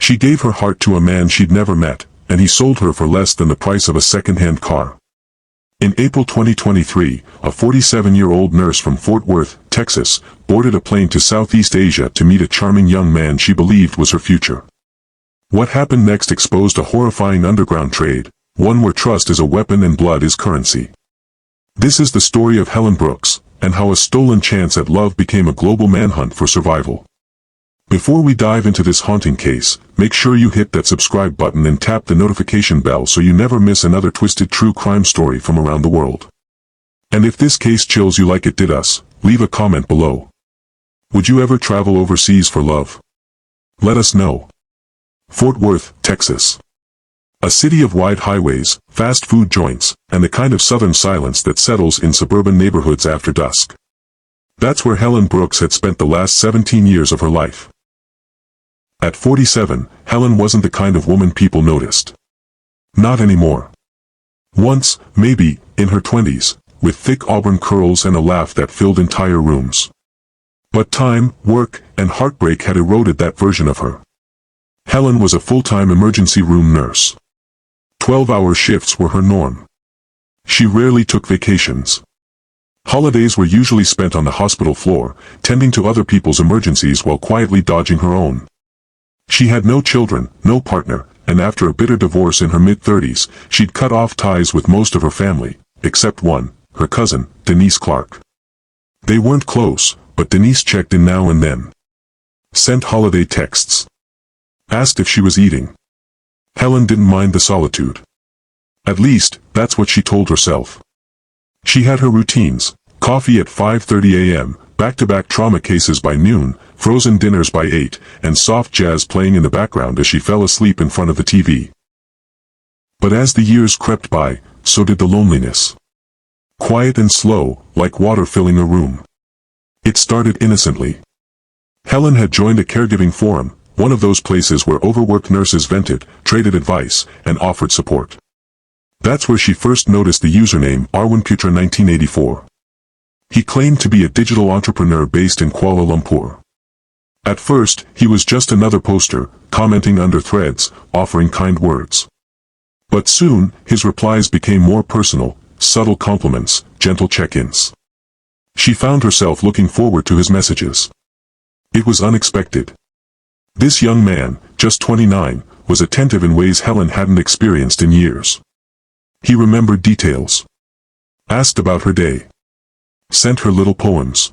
She gave her heart to a man she'd never met, and he sold her for less than the price of a second-hand car. In April 2023, a 47-year-old nurse from Fort Worth, Texas, boarded a plane to Southeast Asia to meet a charming young man she believed was her future. What happened next exposed a horrifying underground trade, one where trust is a weapon and blood is currency. This is the story of Helen Brooks, and how a stolen chance at love became a global manhunt for survival. Before we dive into this haunting case, make sure you hit that subscribe button and tap the notification bell so you never miss another twisted true crime story from around the world. And if this case chills you like it did us, leave a comment below. Would you ever travel overseas for love? Let us know. Fort Worth, Texas. A city of wide highways, fast food joints, and the kind of southern silence that settles in suburban neighborhoods after dusk. That's where Helen Brooks had spent the last 17 years of her life. At 47, Helen wasn't the kind of woman people noticed. Not anymore. Once, maybe, in her 20s, with thick auburn curls and a laugh that filled entire rooms. But time, work, and heartbreak had eroded that version of her. Helen was a full-time emergency room nurse. 12-hour shifts were her norm. She rarely took vacations. Holidays were usually spent on the hospital floor, tending to other people's emergencies while quietly dodging her own. She had no children, no partner, and after a bitter divorce in her mid-30s, she'd cut off ties with most of her family, except one, her cousin, Denise Clark. They weren't close, but Denise checked in now and then. Sent holiday texts. Asked if she was eating. Helen didn't mind the solitude. At least, that's what she told herself. She had her routines: coffee at 5:30 a.m., back-to-back trauma cases by noon, frozen dinners by 8, and soft jazz playing in the background as she fell asleep in front of the TV. But as the years crept by, so did the loneliness. Quiet and slow, like water filling a room. It started innocently. Helen had joined a caregiving forum, one of those places where overworked nurses vented, traded advice, and offered support. That's where she first noticed the username Arwin1984. He claimed to be a digital entrepreneur based in Kuala Lumpur. At first, he was just another poster, commenting under threads, offering kind words. But soon, his replies became more personal, subtle compliments, gentle check-ins. She found herself looking forward to his messages. It was unexpected. This young man, just 29, was attentive in ways Helen hadn't experienced in years. He remembered details. Asked about her day. Sent her little poems.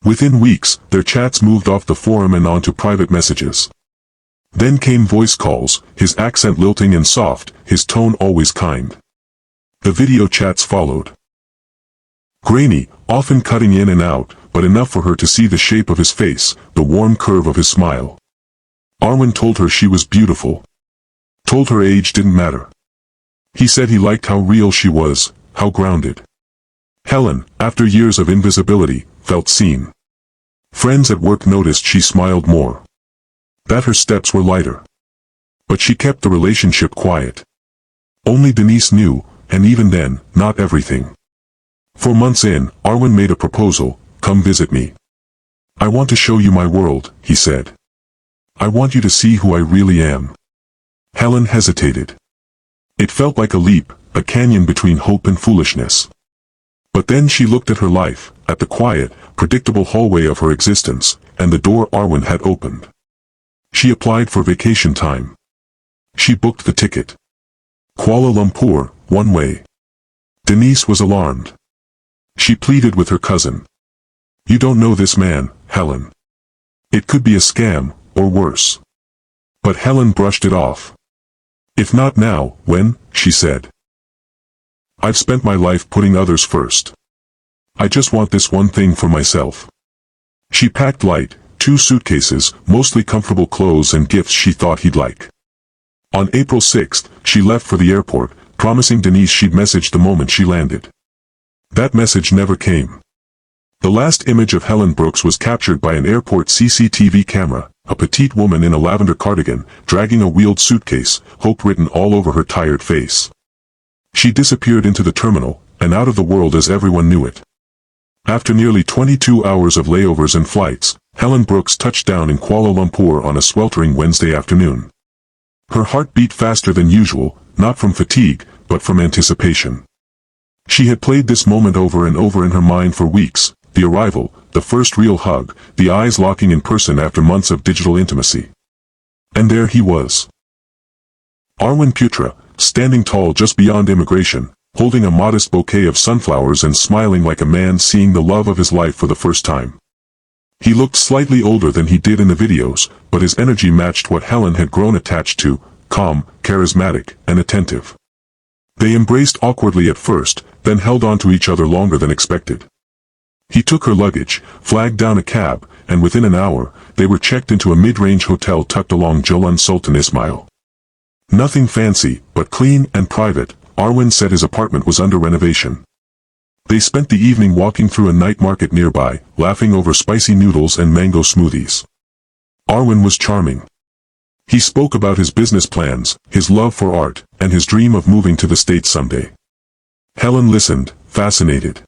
Within weeks, their chats moved off the forum and onto private messages. Then came voice calls, his accent lilting and soft, his tone always kind. The video chats followed. Grainy, often cutting in and out, but enough for her to see the shape of his face, the warm curve of his smile. Arwin told her she was beautiful. Told her age didn't matter. He said he liked how real she was, how grounded. Helen, after years of invisibility, felt seen. Friends at work noticed she smiled more. That her steps were lighter. But she kept the relationship quiet. Only Denise knew, and even then, not everything. 4 months in, Arwin made a proposal: "Come visit me. I want to show you my world," he said. "I want you to see who I really am." Helen hesitated. It felt like a leap, a canyon between hope and foolishness. But then she looked at her life, at the quiet, predictable hallway of her existence, and the door Arwin had opened. She applied for vacation time. She booked the ticket. Kuala Lumpur, one way. Denise was alarmed. She pleaded with her cousin. "You don't know this man, Helen. It could be a scam, or worse." But Helen brushed it off. "If not now, when?" she said. "I've spent my life putting others first. I just want this one thing for myself." She packed light, 2 suitcases, mostly comfortable clothes and gifts she thought he'd like. On April 6th, she left for the airport, promising Denise she'd message the moment she landed. That message never came. The last image of Helen Brooks was captured by an airport CCTV camera, a petite woman in a lavender cardigan, dragging a wheeled suitcase, hope written all over her tired face. She disappeared into the terminal, and out of the world as everyone knew it. After nearly 22 hours of layovers and flights, Helen Brooks touched down in Kuala Lumpur on a sweltering Wednesday afternoon. Her heart beat faster than usual, not from fatigue, but from anticipation. She had played this moment over and over in her mind for weeks, the arrival, the first real hug, the eyes locking in person after months of digital intimacy. And there he was. Arwin Putra, standing tall just beyond immigration, holding a modest bouquet of sunflowers and smiling like a man seeing the love of his life for the first time. He looked slightly older than he did in the videos, but his energy matched what Helen had grown attached to, calm, charismatic, and attentive. They embraced awkwardly at first, then held on to each other longer than expected. He took her luggage, flagged down a cab, and within an hour, they were checked into a mid-range hotel tucked along Jalan Sultan Ismail. Nothing fancy, but clean and private. Arwin said his apartment was under renovation. They spent the evening walking through a night market nearby, laughing over spicy noodles and mango smoothies. Arwin was charming. He spoke about his business plans, his love for art, and his dream of moving to the States someday. Helen listened, fascinated.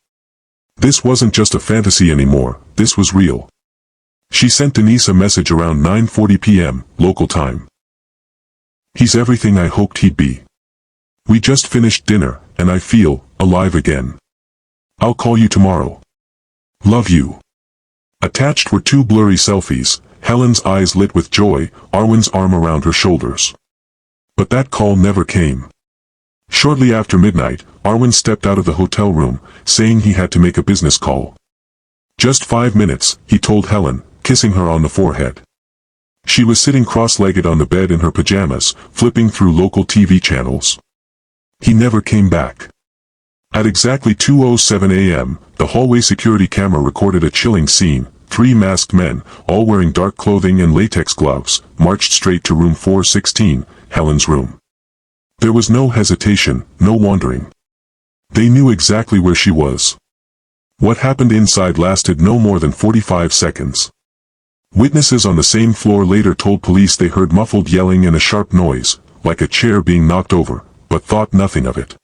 This wasn't just a fantasy anymore, this was real. She sent Denise a message around 9:40 p.m., local time. "He's everything I hoped he'd be. We just finished dinner, and I feel alive again. I'll call you tomorrow. Love you." Attached were two blurry selfies, Helen's eyes lit with joy, Arwin's arm around her shoulders. But that call never came. Shortly after midnight, Arwin stepped out of the hotel room, saying he had to make a business call. "Just 5 minutes," he told Helen, kissing her on the forehead. She was sitting cross-legged on the bed in her pajamas, flipping through local TV channels. He never came back. At exactly 2:07 a.m., the hallway security camera recorded a chilling scene. 3 masked men, all wearing dark clothing and latex gloves, marched straight to room 416, Helen's room. There was no hesitation, no wandering. They knew exactly where she was. What happened inside lasted no more than 45 seconds. Witnesses on the same floor later told police they heard muffled yelling and a sharp noise, like a chair being knocked over, but thought nothing of it.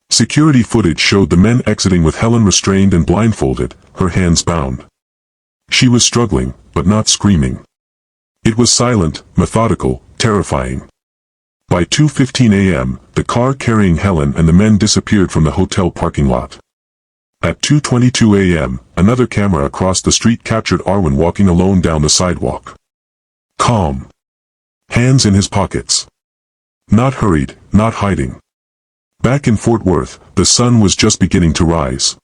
Security footage showed the men exiting with Helen restrained and blindfolded, her hands bound. She was struggling, but not screaming. It was silent, methodical, terrifying. By 2:15 a.m., the car carrying Helen and the men disappeared from the hotel parking lot. At 2:22 a.m., another camera across the street captured Arwin walking alone down the sidewalk. Calm. Hands in his pockets. Not hurried, not hiding. Back in Fort Worth, the sun was just beginning to rise.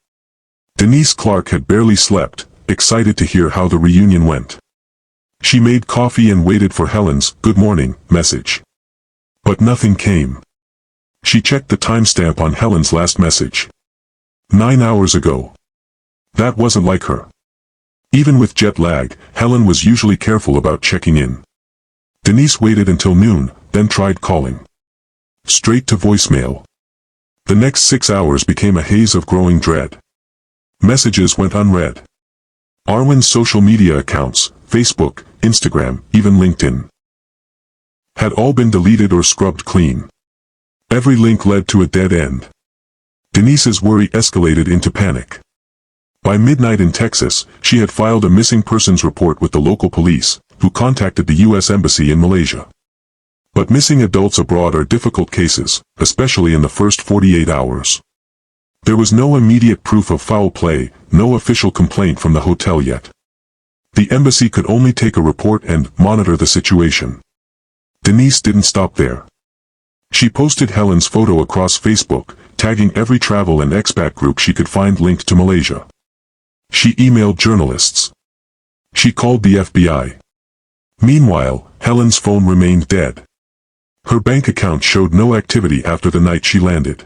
Denise Clark had barely slept, excited to hear how the reunion went. She made coffee and waited for Helen's "good morning" message. But nothing came. She checked the timestamp on Helen's last message. 9 hours ago. That wasn't like her. Even with jet lag, Helen was usually careful about checking in. Denise waited until noon, then tried calling. Straight to voicemail. The next 6 hours became a haze of growing dread. Messages went unread. Arwin's social media accounts, Facebook, Instagram, even LinkedIn, had all been deleted or scrubbed clean. Every link led to a dead end. Denise's worry escalated into panic. By midnight in Texas, she had filed a missing persons report with the local police, who contacted the U.S. Embassy in Malaysia. But missing adults abroad are difficult cases, especially in the first 48 hours. There was no immediate proof of foul play, no official complaint from the hotel yet. The embassy could only take a report and monitor the situation. Denise didn't stop there. She posted Helen's photo across Facebook, tagging every travel and expat group she could find linked to Malaysia. She emailed journalists. She called the FBI. Meanwhile, Helen's phone remained dead. Her bank account showed no activity after the night she landed.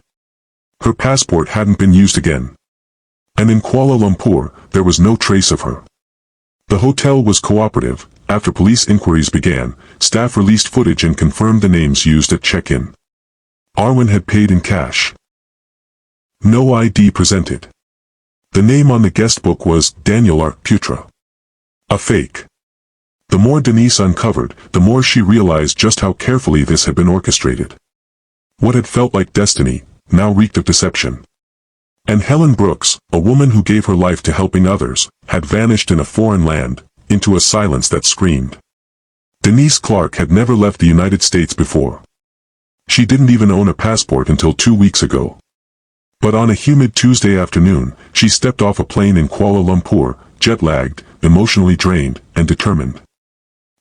Her passport hadn't been used again. And in Kuala Lumpur, there was no trace of her. The hotel was cooperative. After police inquiries began, staff released footage and confirmed the names used at check-in. Arwin had paid in cash. No ID presented. The name on the guest book was Daniel R. Putra. A fake. The more Denise uncovered, the more she realized just how carefully this had been orchestrated. What had felt like destiny, now reeked of deception. And Helen Brooks, a woman who gave her life to helping others, had vanished in a foreign land, into a silence that screamed. Denise Clark had never left the United States before. She didn't even own a passport until 2 weeks ago. But on a humid Tuesday afternoon, she stepped off a plane in Kuala Lumpur, jet-lagged, emotionally drained, and determined.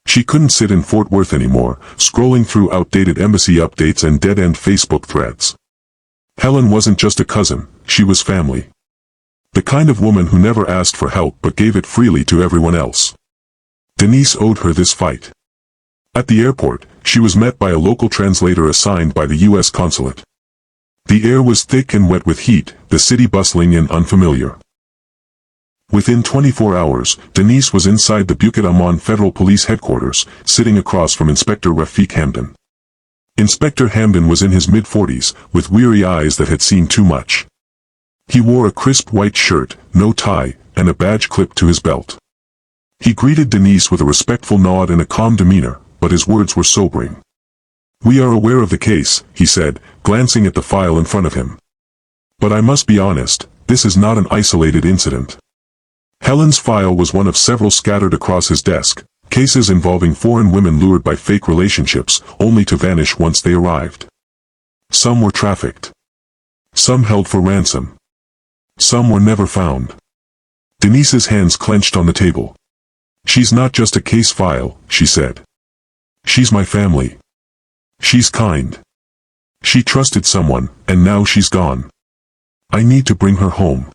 She couldn't sit in Fort Worth anymore, scrolling through outdated embassy updates and dead-end Facebook threads. Helen wasn't just a cousin, she was family. The kind of woman who never asked for help but gave it freely to everyone else. Denise owed her this fight. At the airport, she was met by a local translator assigned by the U.S. consulate. The air was thick and wet with heat, the city bustling and unfamiliar. Within 24 hours, Denise was inside the Bukit Aman Federal Police Headquarters, sitting across from Inspector Rafiq Hamdan. Inspector Hamdan was in his mid-40s, with weary eyes that had seen too much. He wore a crisp white shirt, no tie, and a badge clipped to his belt. He greeted Denise with a respectful nod and a calm demeanor, but his words were sobering. "We are aware of the case," he said, glancing at the file in front of him. "But I must be honest, this is not an isolated incident." Helen's file was one of several scattered across his desk, cases involving foreign women lured by fake relationships, only to vanish once they arrived. Some were trafficked. Some held for ransom. Some were never found. Denise's hands clenched on the table. "She's not just a case file," she said. "She's my family. She's kind. She trusted someone, and now she's gone. I need to bring her home."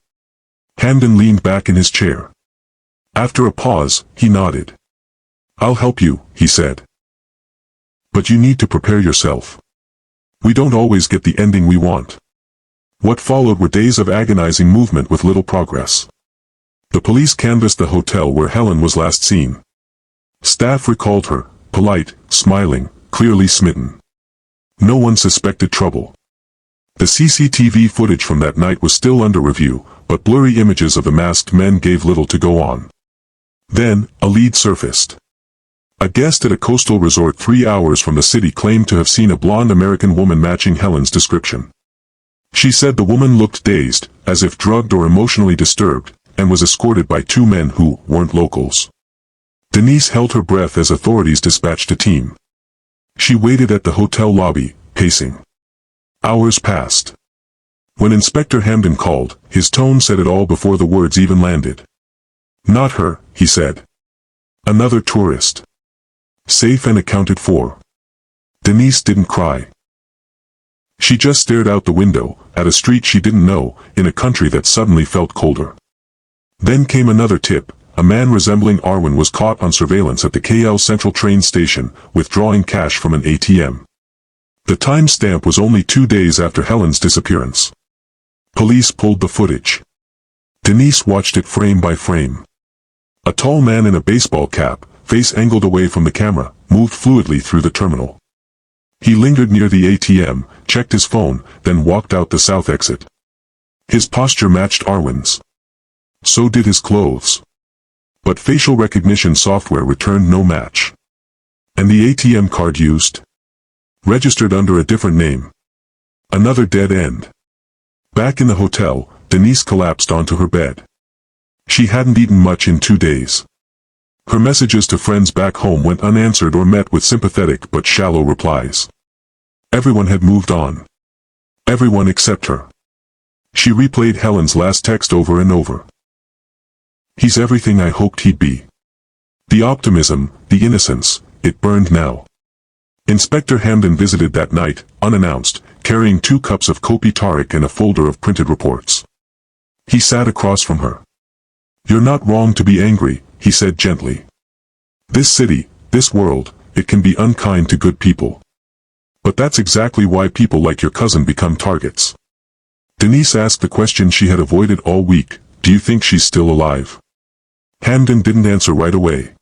Hamdan leaned back in his chair. After a pause, he nodded. "I'll help you," he said. "But you need to prepare yourself. We don't always get the ending we want." What followed were days of agonizing movement with little progress. The police canvassed the hotel where Helen was last seen. Staff recalled her, polite, smiling, clearly smitten. No one suspected trouble. The CCTV footage from that night was still under review, but blurry images of the masked men gave little to go on. Then, a lead surfaced. A guest at a coastal resort 3 hours from the city claimed to have seen a blonde American woman matching Helen's description. She said the woman looked dazed, as if drugged or emotionally disturbed, and was escorted by 2 men who weren't locals. Denise held her breath as authorities dispatched a team. She waited at the hotel lobby, pacing. Hours passed. When Inspector Hamdan called, his tone said it all before the words even landed. "Not her," he said. "Another tourist. Safe and accounted for." Denise didn't cry. She just stared out the window, at a street she didn't know, in a country that suddenly felt colder. Then came another tip. A man resembling Arwen was caught on surveillance at the KL Central train station, withdrawing cash from an ATM. The time stamp was only 2 days after Helen's disappearance. Police pulled the footage. Denise watched it frame by frame. A tall man in a baseball cap, face angled away from the camera, moved fluidly through the terminal. He lingered near the ATM, checked his phone, then walked out the south exit. His posture matched Arwen's. So did his clothes. But facial recognition software returned no match. And the ATM card used? Registered under a different name. Another dead end. Back in the hotel, Denise collapsed onto her bed. She hadn't eaten much in 2 days. Her messages to friends back home went unanswered or met with sympathetic but shallow replies. Everyone had moved on. Everyone except her. She replayed Helen's last text over and over. "He's everything I hoped he'd be." The optimism, the innocence, it burned now. Inspector Hamdan visited that night, unannounced, carrying 2 cups of kopi tarik and a folder of printed reports. He sat across from her. "You're not wrong to be angry," he said gently. "This city, this world, it can be unkind to good people. But that's exactly why people like your cousin become targets." Denise asked the question she had avoided all week, "Do you think she's still alive?" Hamdan didn't answer right away.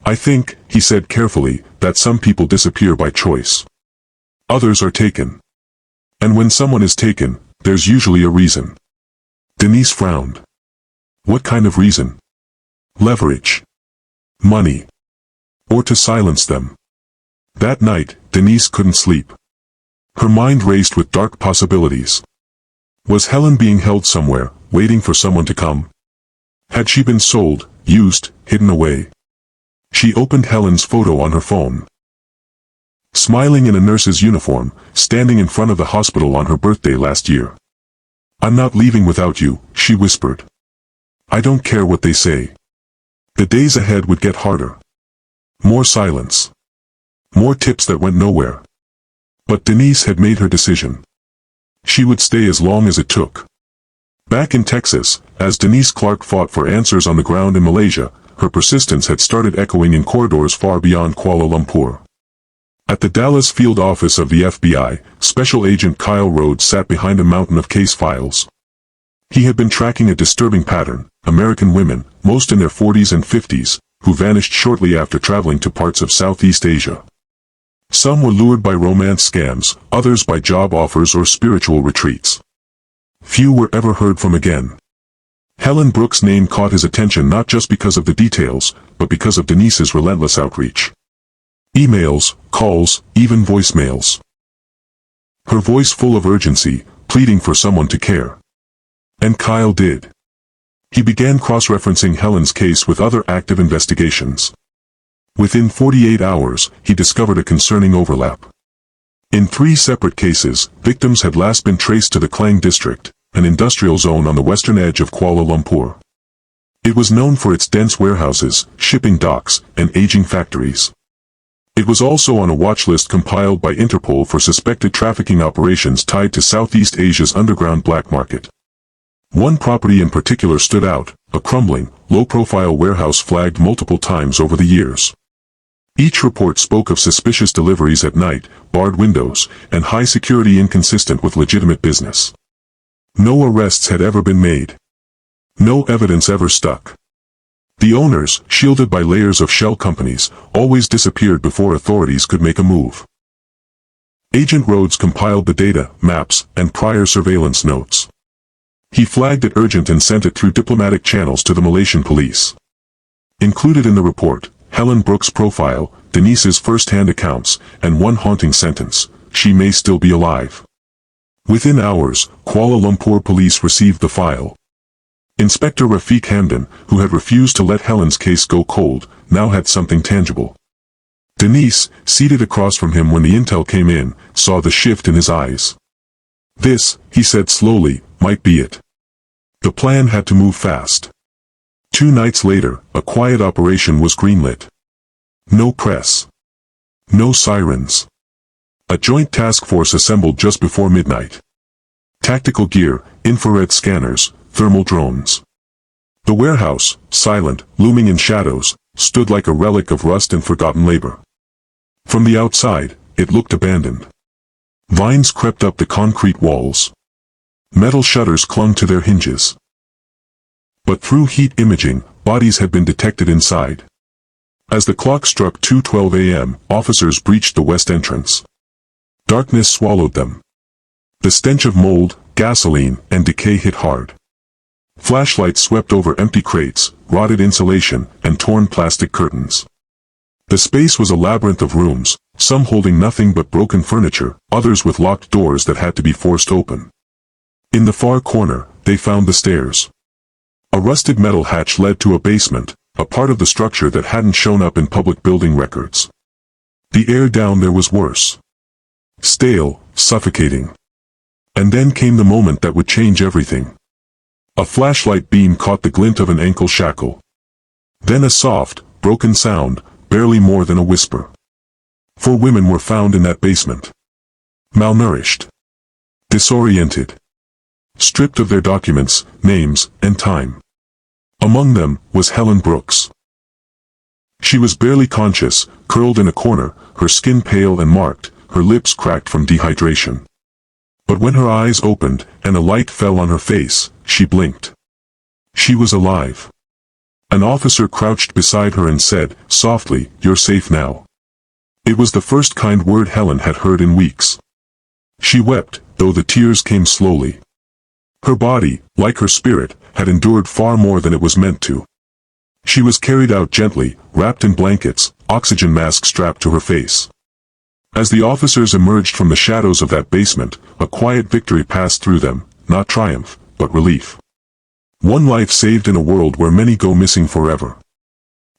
"I think," he said carefully, "that some people disappear by choice. Others are taken. And when someone is taken, there's usually a reason." Denise frowned. What kind of reason? Leverage. Money. Or to silence them. That night, Denise couldn't sleep. Her mind raced with dark possibilities. Was Helen being held somewhere, waiting for someone to come? Had she been sold, used, hidden away? She opened Helen's photo on her phone. Smiling in a nurse's uniform, standing in front of the hospital on her birthday last year. "I'm not leaving without you," she whispered. "I don't care what they say." The days ahead would get harder. More silence. More tips that went nowhere. But Denise had made her decision. She would stay as long as it took. Back in Texas, as Denise Clark fought for answers on the ground in Malaysia, her persistence had started echoing in corridors far beyond Kuala Lumpur. At the Dallas field office of the FBI, Special Agent Kyle Rhodes sat behind a mountain of case files. He had been tracking a disturbing pattern: American women, most in their 40s and 50s, who vanished shortly after traveling to parts of Southeast Asia. Some were lured by romance scams, others by job offers or spiritual retreats. Few were ever heard from again. Helen Brooks' name caught his attention not just because of the details, but because of Denise's relentless outreach. Emails, calls, even voicemails. Her voice full of urgency, pleading for someone to care. And Kyle did. He began cross-referencing Helen's case with other active investigations. Within 48 hours, he discovered a concerning overlap. In 3 separate cases, victims had last been traced to the Klang district, an industrial zone on the western edge of Kuala Lumpur. It was known for its dense warehouses, shipping docks, and aging factories. It was also on a watch list compiled by Interpol for suspected trafficking operations tied to Southeast Asia's underground black market. One property in particular stood out, a crumbling, low-profile warehouse flagged multiple times over the years. Each report spoke of suspicious deliveries at night, barred windows, and high security inconsistent with legitimate business. No arrests had ever been made. No evidence ever stuck. The owners, shielded by layers of shell companies, always disappeared before authorities could make a move. Agent Rhodes compiled the data, maps, and prior surveillance notes. He flagged it urgent and sent it through diplomatic channels to the Malaysian police. Included in the report, Helen Brooks' profile, Denise's first-hand accounts, and one haunting sentence: "She may still be alive." Within hours, Kuala Lumpur police received the file. Inspector Rafiq Hamdan, who had refused to let Helen's case go cold, now had something tangible. Denise, seated across from him when the intel came in, saw the shift in his eyes. "This," he said slowly, "might be it." The plan had to move fast. 2 nights later, a quiet operation was greenlit. No press. No sirens. A joint task force assembled just before midnight. Tactical gear, infrared scanners, thermal drones. The warehouse, silent, looming in shadows, stood like a relic of rust and forgotten labor. From the outside, it looked abandoned. Vines crept up the concrete walls. Metal shutters clung to their hinges. But through heat imaging, bodies had been detected inside. As the clock struck 2:12 a.m., officers breached the west entrance. Darkness swallowed them. The stench of mold, gasoline, and decay hit hard. Flashlights swept over empty crates, rotted insulation, and torn plastic curtains. The space was a labyrinth of rooms, some holding nothing but broken furniture, others with locked doors that had to be forced open. In the far corner, they found the stairs. A rusted metal hatch led to a basement, a part of the structure that hadn't shown up in public building records. The air down there was worse. Stale, suffocating. And then came the moment that would change everything. A flashlight beam caught the glint of an ankle shackle. Then a soft, broken sound, barely more than a whisper. 4 women were found in that basement. Malnourished. Disoriented. Stripped of their documents, names, and time. Among them was Helen Brooks. She was barely conscious, curled in a corner, her skin pale and marked, her lips cracked from dehydration. But when her eyes opened, and a light fell on her face, she blinked. She was alive. An officer crouched beside her and said, softly, "You're safe now." It was the first kind word Helen had heard in weeks. She wept, though the tears came slowly. Her body, like her spirit, had endured far more than it was meant to. She was carried out gently, wrapped in blankets, oxygen mask strapped to her face. As the officers emerged from the shadows of that basement, a quiet victory passed through them. not triumph, but relief. One life saved in a world where many go missing forever.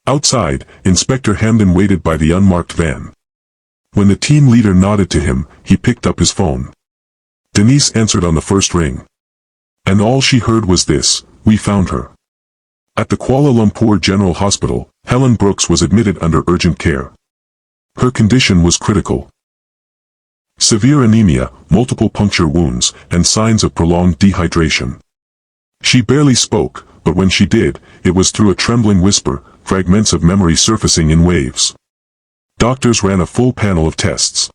Outside, Inspector Hamden waited by the unmarked van. When the team leader nodded to him, he picked up his phone. Denise answered on the first ring. And all she heard was this: "We found her." At the Kuala Lumpur General Hospital, Helen Brooks was admitted under urgent care. Her condition was critical. Severe anemia, multiple puncture wounds, and signs of prolonged dehydration. She barely spoke, but when she did, it was through a trembling whisper, fragments of memory surfacing in waves. Doctors ran a full panel of tests.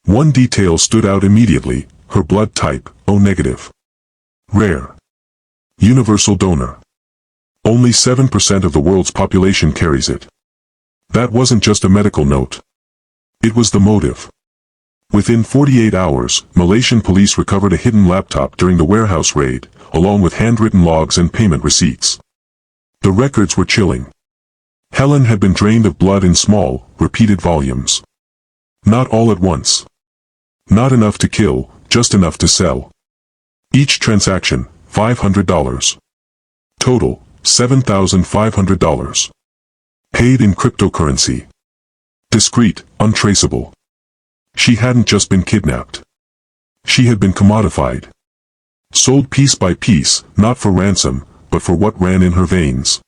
One detail stood out immediately: her blood type, O negative. Rare. Universal donor. Only 7% of the world's population carries it. That wasn't just a medical note. It was the motive. Within 48 hours, Malaysian police recovered a hidden laptop during the warehouse raid, along with handwritten logs and payment receipts. The records were chilling. Helen had been drained of blood in small, repeated volumes. Not all at once. Not enough to kill, just enough to sell. Each transaction, $500. Total, $7,500. Paid in cryptocurrency. Discreet, untraceable. She hadn't just been kidnapped. She had been commodified. Sold piece by piece, not for ransom, but for what ran in her veins.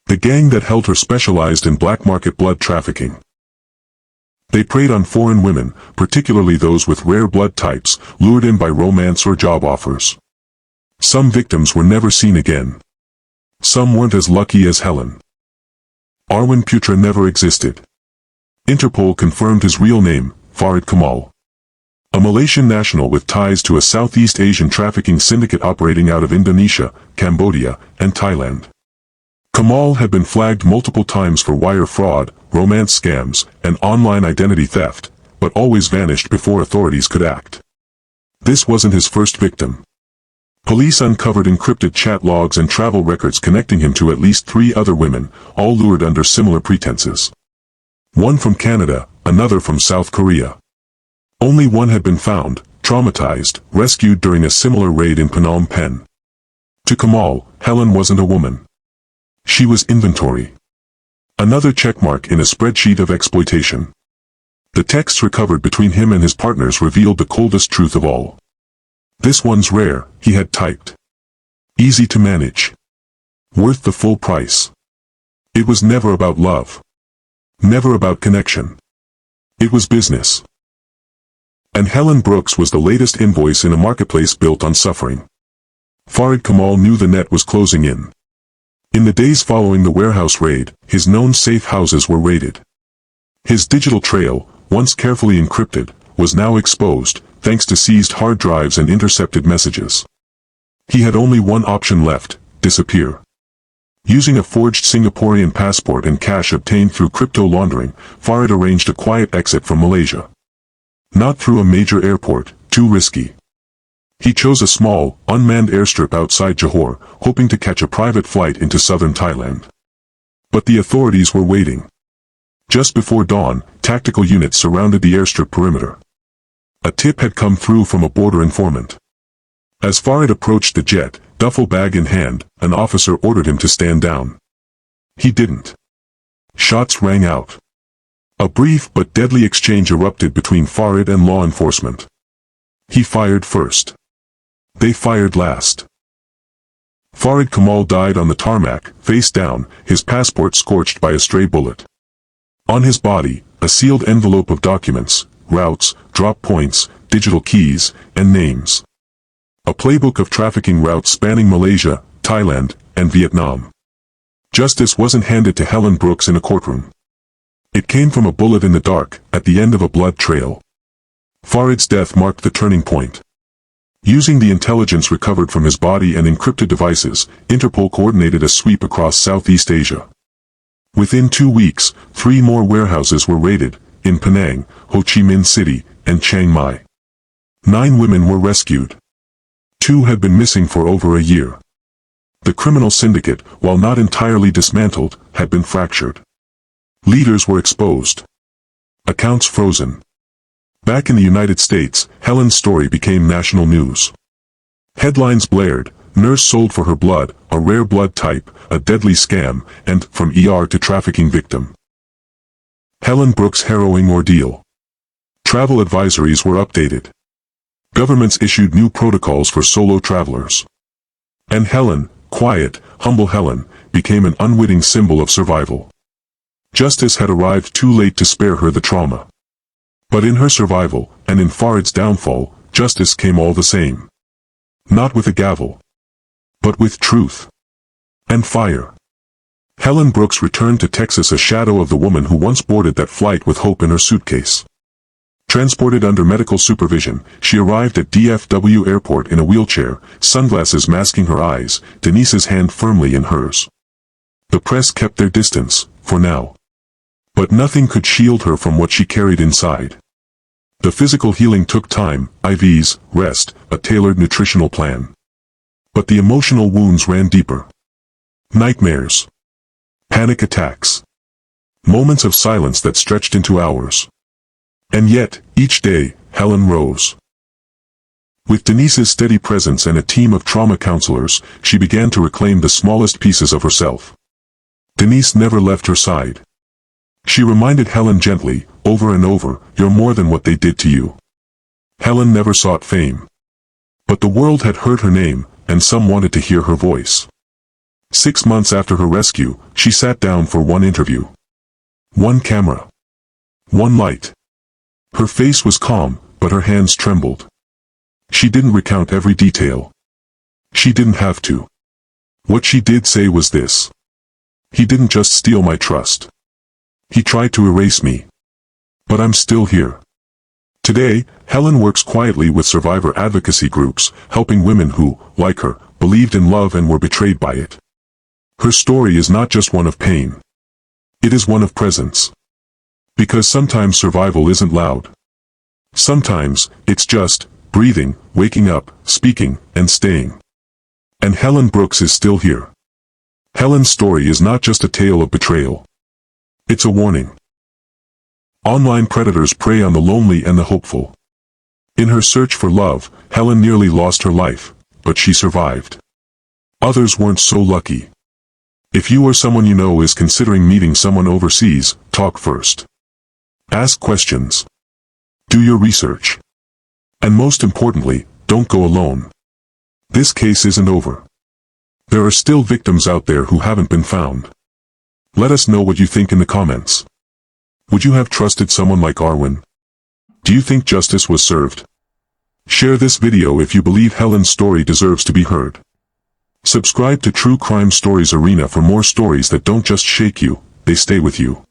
The gang that held her specialized in black market blood trafficking. They preyed on foreign women, particularly those with rare blood types, lured in by romance or job offers. Some victims were never seen again. Some weren't as lucky as Helen. Arwin Putra never existed. Interpol confirmed his real name, Farid Kamal. A Malaysian national with ties to a Southeast Asian trafficking syndicate operating out of Indonesia, Cambodia, and Thailand. Kamal had been flagged multiple times for wire fraud, romance scams, and online identity theft, but always vanished before authorities could act. This wasn't his first victim. Police uncovered encrypted chat logs and travel records connecting him to at least 3 other women, all lured under similar pretenses. One from Canada, another from South Korea. Only one had been found, traumatized, rescued during a similar raid in Phnom Penh. To Kamal, Helen wasn't a woman. She was inventory. Another checkmark in a spreadsheet of exploitation. The texts recovered between him and his partners revealed the coldest truth of all. "This one's rare," he had typed. "Easy to manage. Worth the full price." It was never about love. Never about connection. It was business. And Helen Brooks was the latest invoice in a marketplace built on suffering. Farid Kamal knew the net was closing in. In the days following the warehouse raid, his known safe houses were raided. His digital trail, once carefully encrypted, was now exposed, thanks to seized hard drives and intercepted messages. He had only one option left: disappear. Using a forged Singaporean passport and cash obtained through crypto laundering, Farid arranged a quiet exit from Malaysia. Not through a major airport, too risky. He chose a small, unmanned airstrip outside Johor, hoping to catch a private flight into southern Thailand. But the authorities were waiting. Just before dawn, tactical units surrounded the airstrip perimeter. A tip had come through from a border informant. As Farid approached the jet, duffel bag in hand, an officer ordered him to stand down. He didn't. Shots rang out. A brief but deadly exchange erupted between Farid and law enforcement. He fired first. They fired last. Farid Kamal died on the tarmac, face down, his passport scorched by a stray bullet. On his body, a sealed envelope of documents, routes, drop points, digital keys, and names. A playbook of trafficking routes spanning Malaysia, Thailand, and Vietnam. Justice wasn't handed to Helen Brooks in a courtroom. It came from a bullet in the dark, at the end of a blood trail. Farid's death marked the turning point. Using the intelligence recovered from his body and encrypted devices, Interpol coordinated a sweep across Southeast Asia. Within 2 weeks, 3 more warehouses were raided, in Penang, Ho Chi Minh City, and Chiang Mai. 9 women were rescued. 2 had been missing for over a year. The criminal syndicate, while not entirely dismantled, had been fractured. Leaders were exposed. Accounts frozen. Back in the United States, Helen's story became national news. Headlines blared, nurse sold for her blood, a rare blood type, a deadly scam, and from ER to trafficking victim. Helen Brooks' harrowing ordeal. Travel advisories were updated. Governments issued new protocols for solo travelers. And Helen, quiet, humble Helen, became an unwitting symbol of survival. Justice had arrived too late to spare her the trauma. But in her survival, and in Farid's downfall, justice came all the same. Not with a gavel, but with truth and fire. Helen Brooks returned to Texas a shadow of the woman who once boarded that flight with hope in her suitcase. Transported under medical supervision, she arrived at DFW Airport in a wheelchair, sunglasses masking her eyes, Denise's hand firmly in hers. The press kept their distance, for now. But nothing could shield her from what she carried inside. The physical healing took time, IVs, rest, a tailored nutritional plan. But the emotional wounds ran deeper. Nightmares. Panic attacks. Moments of silence that stretched into hours. And yet, each day, Helen rose. With Denise's steady presence and a team of trauma counselors, she began to reclaim the smallest pieces of herself. Denise never left her side. She reminded Helen gently, over and over, "You're more than what they did to you." Helen never sought fame. But the world had heard her name, and some wanted to hear her voice. 6 months after her rescue, she sat down for one interview. One camera. One light. Her face was calm, but her hands trembled. She didn't recount every detail. She didn't have to. What she did say was this: "He didn't just steal my trust. He tried to erase me. But I'm still here." Today, Helen works quietly with survivor advocacy groups, helping women who, like her, believed in love and were betrayed by it. Her story is not just one of pain. It is one of presence. Because sometimes survival isn't loud. Sometimes, it's just breathing, waking up, speaking, and staying. And Helen Brooks is still here. Helen's story is not just a tale of betrayal. It's a warning. Online predators prey on the lonely and the hopeful. In her search for love, Helen nearly lost her life, but she survived. Others weren't so lucky. If you or someone you know is considering meeting someone overseas, talk first. Ask questions. Do your research. And most importantly, don't go alone. This case isn't over. There are still victims out there who haven't been found. Let us know what you think in the comments. Would you have trusted someone like Arwen? Do you think justice was served? Share this video if you believe Helen's story deserves to be heard. Subscribe to True Crime Stories Arena for more stories that don't just shake you, they stay with you.